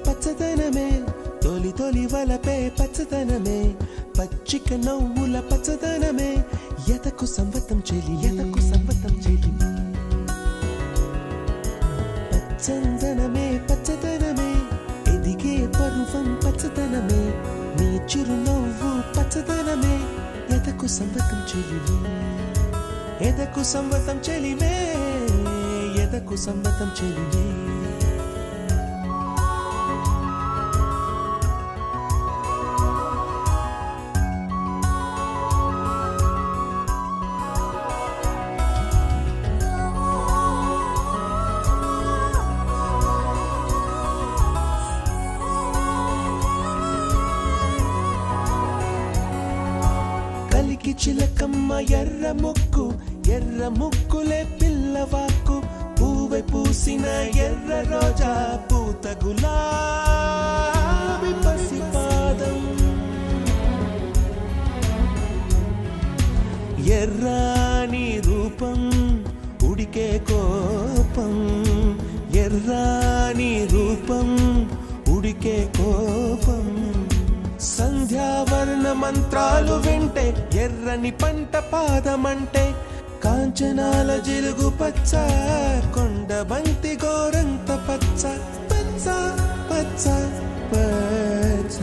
పచ్చదనమే తొలి తొలి వలపే పచ్చదనమే పచ్చిక నవ్వుల పచ్చదనమే ఎదకు సంవతం చెలి పచ్చందనమే పచ్చదనమే ఎదిగే పరువం పచ్చదనమే నీ చిరునవ్వు పచ్చదనమే ఎదకు సంవతం చెలివే ఎదకు సంవతం చెలివే ఎదకు సంవతం చెలివే కలికి చిలకమ్మ ఎర్ర ముక్కులే పిల్లవాకు పూవె పూసిన ఎర్ర రోజా పూత గులాబీ పసిపాదం ఎర్రాని రూపం ఉడికే కోపం ఎర్రాని రూపం ఉడికే కోపం సంధ్యావర్ణ మంత్రాలు వింటే ఎర్రని పంట పాదమంటే కాంచనాల జిలుగు పచ్చ కొండ బంతి గోరంత పచ్చ పచ్చ పచ్చ పచ్చ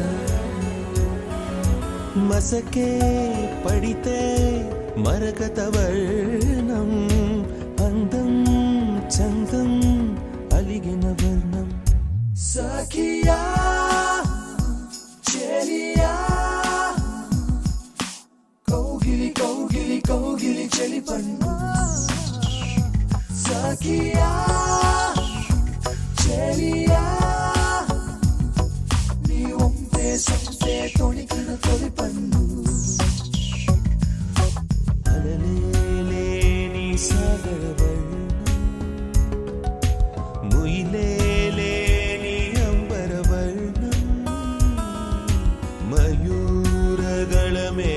మసకే పడితే మరకత వర్ణం అందం చందం అలిగిన వర్ణం సఖియా కౌగిలి చెలి పండు సఖియా చెలియా నీ ఒంపే సంపే తొణికిన తొలి పండు అలలేని సాగర వర్ణం ముయిలేని అంబర వర్ణం మయూరగళమే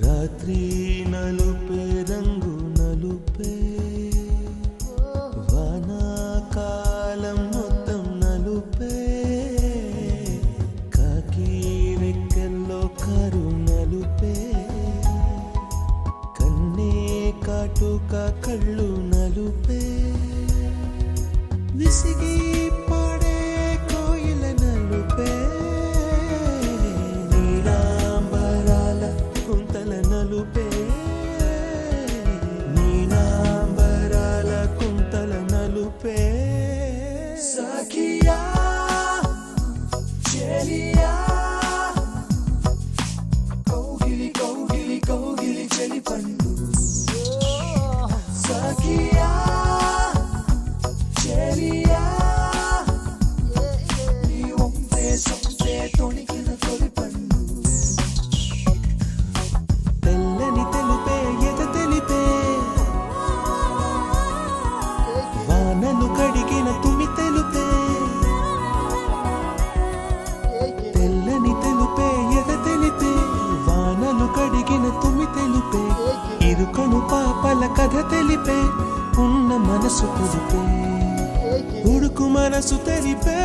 రాత్రి నలుపే రంగు నలుపే వానాకాలం మొత్తం నలుపే కాకి రెక్కల్లో కారు నలుపే కన్నే కాటుక కళ్ళు నలుపే విసిగి పాడే కోయిల నలుపే నీలాంబరాల కుంతల నలుపే సఖియా చెలియా కౌగిలి చెలి పండు సఖియా చెలియా నీ ఒంపే సంపే తొణికిన తొలి పండు తెల్లని తెలుపే ఎద తెలిపే వానలు కడిగిన తుమి తెలుపే తెల్లని తెలుపే ఎద తెలిపే వానలు కడిగిన తుమి తెలుపే ఇరుకను పాపల కథ తెలిపే ఉన్న మనసు తెలిపే ఉడుకు మనసు తెలిపే